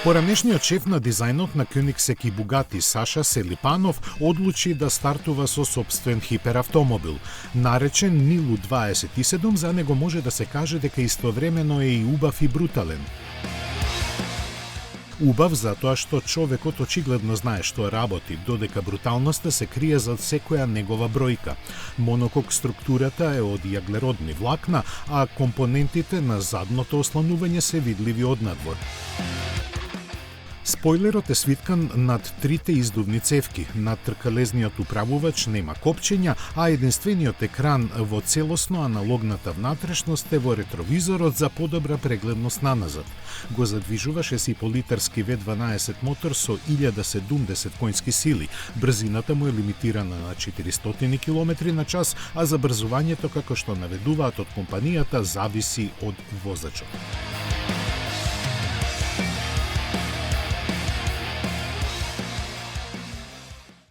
Поранешниот шеф на дизајнот на Koenigsegg и Bugatti Саша Селипанов одлучи да стартува со сопствен хиперавтомобил. Наречен Нилу 27, за него може да се каже дека истовремено е и убав и брутален. Убав затоа што човекот очигледно знае што работи, додека бруталноста се крие зад секоја негова бројка. Монокок структурата е од јаглеродни влакна, а компонентите на задното осланување се видливи однадвор. Спойлерот е свиткан над трите издувни цевки. Над тркалезниот управувач нема копчења, а единствениот екран во целосно аналогната внатрешност е во ретровизорот за подобра прегледност наназад. Го задвижува 6,5-литарски V12 мотор со 1070 коњски сили. Брзината му е лимитирана на 400 км на час, а забрзувањето, како што наведуваат од компанијата, зависи од возачот.